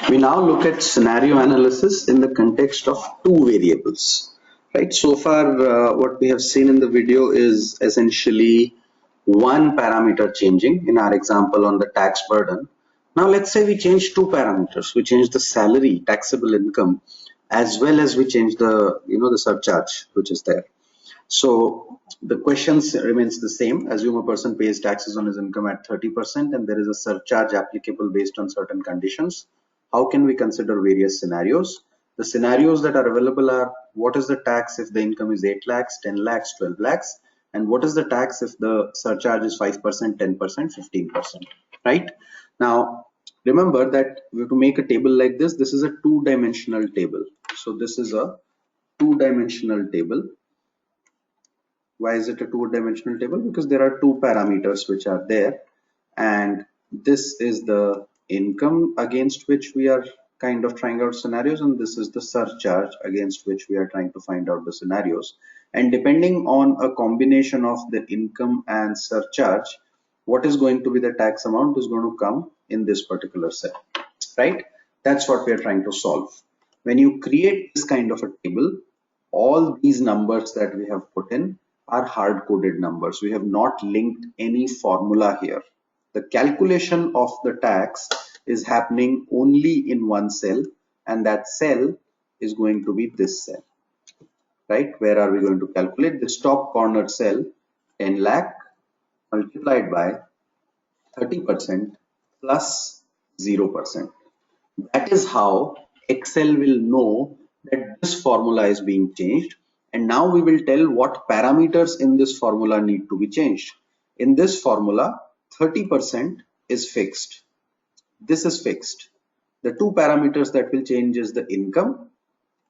We now look at scenario analysis in the context of two variables. Right. So far, what we have seen in the video is essentially one parameter changing in our example on the tax burden. Now let's say we change two parameters. We change the salary, taxable income, as well as we change the the surcharge which is there. So the questions remains the same. Assume a person pays taxes on his income at 30% and there is a surcharge applicable based on certain conditions. How can we consider various scenarios? The scenarios that are available are: what is the tax if the income is 8 lakhs, 10 lakhs, 12 lakhs? And what is the tax if the surcharge is 5%, 10%, 15%, right? Now, remember that we have to make a table like this. This is a two-dimensional table. So this is a two-dimensional table. Why is it a two-dimensional table? Because there are two parameters which are there, and this is the income against which we are kind of trying out scenarios, and this is the surcharge against which we are trying to find out the scenarios. And depending on a combination of the income and surcharge, what is going to be the tax amount is going to come in this particular set, right? That's what we are trying to solve. When you create this kind of a table, all these numbers that we have put in are hard-coded numbers. We have not linked any formula here. The calculation of the tax is happening only in one cell, and that cell is going to be this cell, right? Where are we going to calculate? This top corner cell, 10 lakh multiplied by 30% plus 0%. That is how Excel will know that this formula is being changed, and now we will tell what parameters in this formula need to be changed. In this formula, 30% is fixed. This is fixed. The two parameters that will change is the income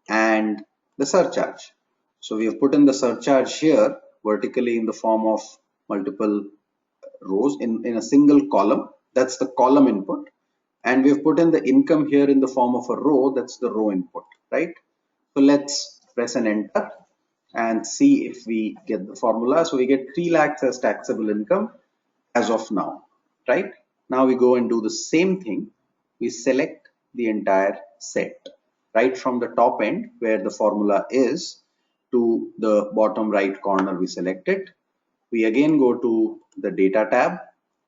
and the surcharge. So we have put in the surcharge here vertically in the form of multiple rows in a single column. That's the column input. And we've put in the income here in the form of a row. That's the row input, right? So let's press an enter and see if we get the formula. So we get 3 lakhs as taxable income as of now, right? Now we go and do the same thing. We select the entire set, right from the top end where the formula is to the bottom right corner. We select it. We again go to the data tab.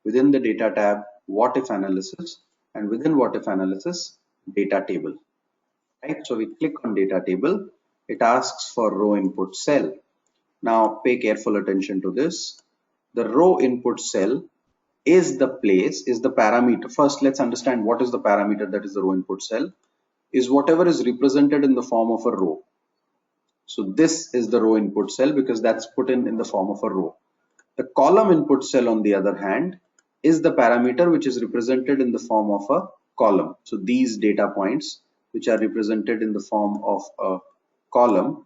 Within the data tab, what if analysis, and within what if analysis, data table, right? So we click on data table. It asks for row input cell. Now pay careful attention to this. The row input cell is the place, is the parameter. First, let's understand what is the parameter that is the row input cell. Is whatever is represented in the form of a row. So this is the row input cell because that's put in the form of a row. The column input cell, on the other hand, is the parameter which is represented in the form of a column. So these data points which are represented in the form of a column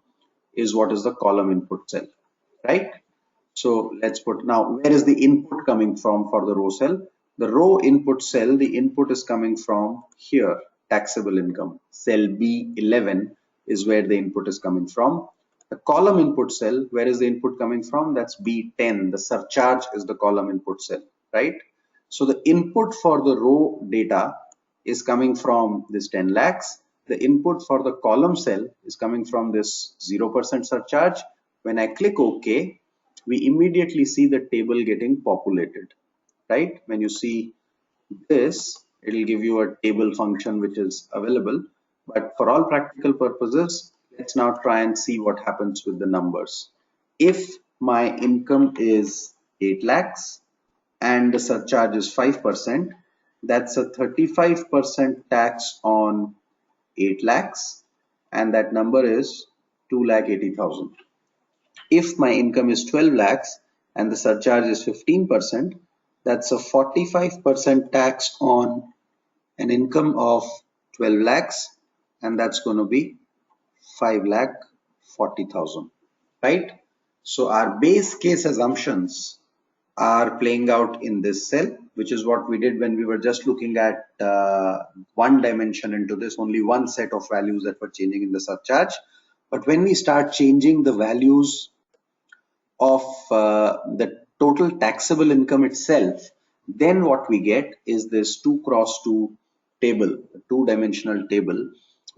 is what is the column input cell, right? So let's put, now where is the input coming from for the row cell? The row input cell, the input is coming from here, taxable income. Cell B11 is where the input is coming from. The column input cell, where is the input coming from? That's B10. The surcharge is the column input cell, right? So the input for the row data is coming from this 10 lakhs. The input for the column cell is coming from this 0% surcharge. When I click OK, we immediately see the table getting populated, right? When you see this, it will give you a table function which is available. But for all practical purposes, let's now try and see what happens with the numbers. If my income is 8 lakhs and the surcharge is 5%, that's a 35% tax on 8 lakhs, and that number is 2,80,000. If my income is 12 lakhs and the surcharge is 15%, that's a 45% tax on an income of 12 lakhs, and that's going to be 5,40,000, right? So our base case assumptions are playing out in this cell, which is what we did when we were just looking at one dimension into this, only one set of values that were changing in the surcharge. But when we start changing the values of the total taxable income itself, then what we get is this 2 cross 2 table, a two-dimensional table,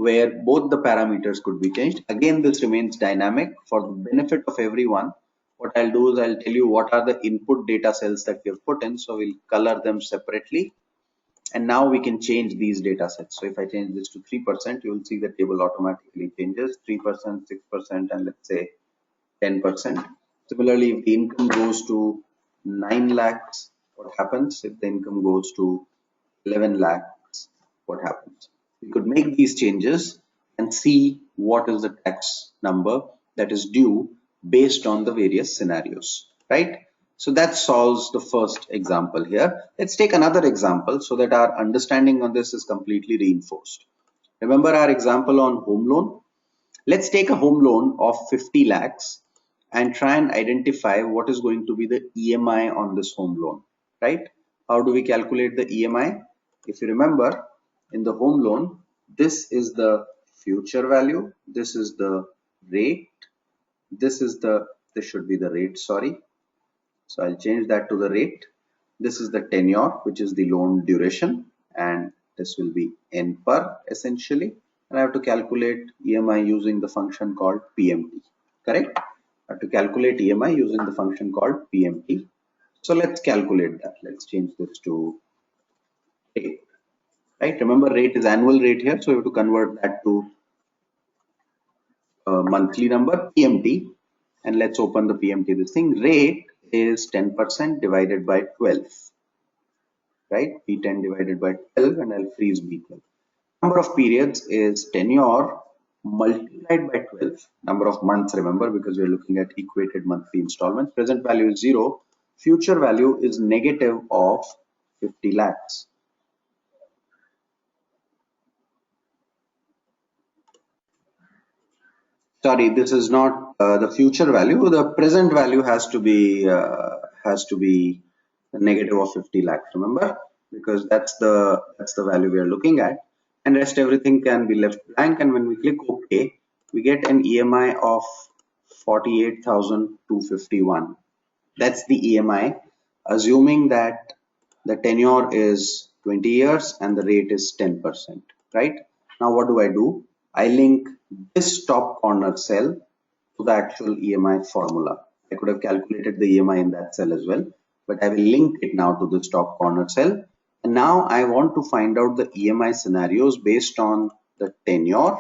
where both the parameters could be changed. Again, this remains dynamic for the benefit of everyone. What I'll do is I'll tell you what are the input data cells that we have put in. So we'll color them separately. And now we can change these data sets. So if I change this to 3%, you will see the table automatically changes 3%, 6%, and let's say 10%. Similarly, if the income goes to 9 lakhs, what happens? If the income goes to 11 lakhs, what happens? We could make these changes and see what is the tax number that is due based on the various scenarios, right? So that solves the first example here. Let's take another example so that our understanding on this is completely reinforced. Remember our example on home loan? Let's take a home loan of 50 lakhs and try and identify what is going to be the EMI on this home loan, right? How do we calculate the EMI? If you remember, in the home loan, this is the future value, this is the rate, this should be the rate, sorry. So I'll change that to the rate. This is the tenure, which is the loan duration, and this will be NPAR essentially. And I have to calculate EMI using the function called PMT, correct? I have to calculate EMI using the function called PMT. So let's calculate that. Let's change this to rate, right? Remember, rate is annual rate here, so we have to convert that to monthly number, PMT. And let's open the PMT. This thing, rate is 10% divided by 12, right? B10 divided by 12, and I'll freeze B12. Number of periods is tenure multiplied by 12. Number of months, remember, because we're looking at equated monthly installments. Present value is 0. Future value is negative of 50 lakhs. Sorry, this is not the future value. The present value has to be negative of 50 lakhs. Remember, because that's the value we are looking at, and rest everything can be left blank. And when we click OK, we get an EMI of 48,251. That's the EMI, assuming that the tenure is 20 years and the rate is 10%, right? Now what do? I link this top corner cell to the actual EMI formula. I could have calculated the EMI in that cell as well, but I will link it now to this top corner cell. And now I want to find out the EMI scenarios based on the tenure.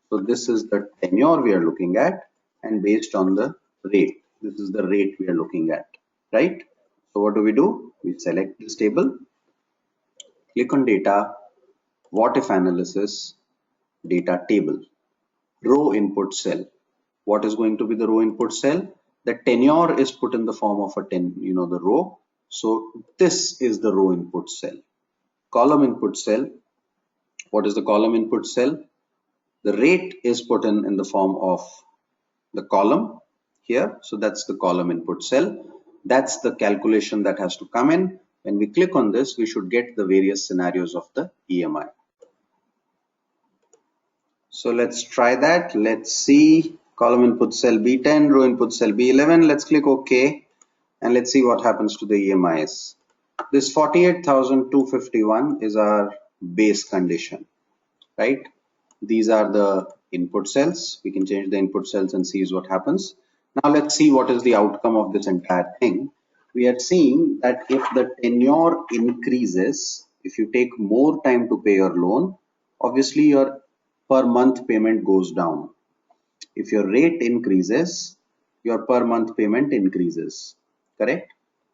So this is the tenure we are looking at, and based on the rate. This is the rate we are looking at, right? So what do? We select this table, click on data, what if analysis, data table, row input cell. What is going to be the row input cell? The tenure is put in the form of the row. So this is the row input cell. Column input cell. What is the column input cell? The rate is put in the form of the column here. So that's the column input cell. That's the calculation that has to come in. When we click on this, we should get the various scenarios of the EMI. So let's try that. Let's see. Column input cell B10, row input cell B11. Let's click OK, and let's see what happens to the EMIs. This 48,251 is our base condition, right? These are the input cells. We can change the input cells and see what happens. Now let's see what is the outcome of this entire thing. We are seeing that if the tenure increases, if you take more time to pay your loan, obviously your per month payment goes down. If your rate increases, your per month payment increases, correct?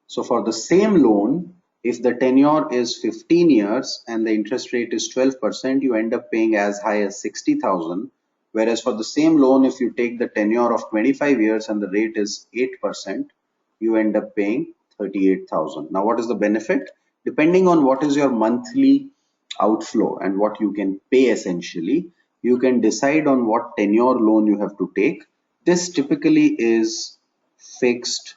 So for the same loan, if the tenure is 15 years and the interest rate is 12%, you end up paying as high as 60,000. Whereas for the same loan, if you take the tenure of 25 years and the rate is 8%, you end up paying 38,000. Now what is the benefit? Depending on what is your monthly outflow and what you can pay essentially, you can decide on what tenure loan you have to take. This typically is fixed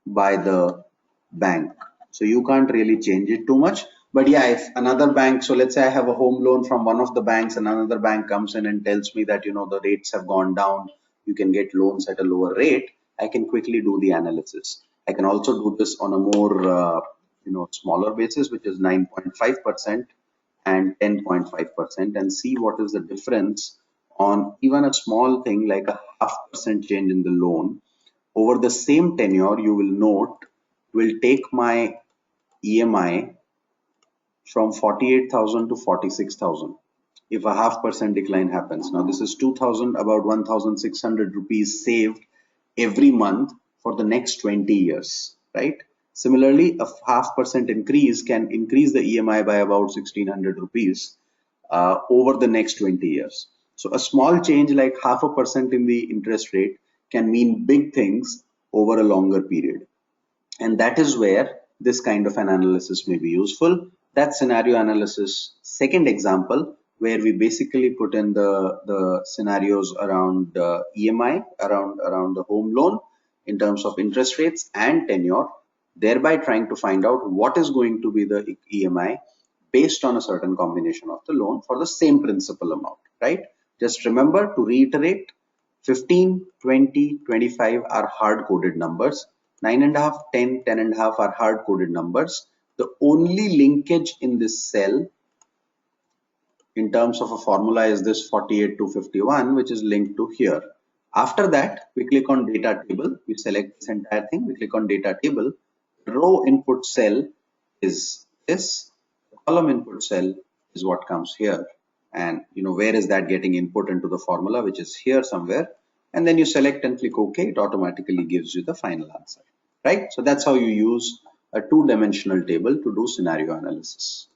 by the bank, so you can't really change it too much. But yeah, if another bank, so let's say I have a home loan from one of the banks and another bank comes in and tells me that the rates have gone down, you can get loans at a lower rate, I can quickly do the analysis. I can also do this on a more smaller basis, which is 9.5%, and 10.5% and see what is the difference on even a small thing like a 0.5% change in the loan. Over the same tenure, you will note, will take my EMI from 48,000 to 46,000 if a 0.5% decline happens. Now this is 2,000, about 1,600 rupees saved every month for the next 20 years, right? Similarly, a 0.5% increase can increase the EMI by about 1,600 rupees over the next 20 years. So a small change like 0.5% in the interest rate can mean big things over a longer period. And that is where this kind of an analysis may be useful. That scenario analysis, second example, where we basically put in the scenarios around EMI, around the home loan in terms of interest rates and tenure, thereby trying to find out what is going to be the EMI based on a certain combination of the loan for the same principal amount, right? Just remember to reiterate, 15, 20, 25 are hard-coded numbers. 9.5, 10, 10.5 are hard-coded numbers. The only linkage in this cell in terms of a formula is this 48 to 51, which is linked to here. After that, we click on data table. We select this entire thing. We click on data table. Row input cell is this. The column input cell is what comes here. And where is that getting input into the formula, which is here somewhere. And then you select and click OK. It automatically gives you the final answer, right? So that's how you use a two-dimensional table to do scenario analysis.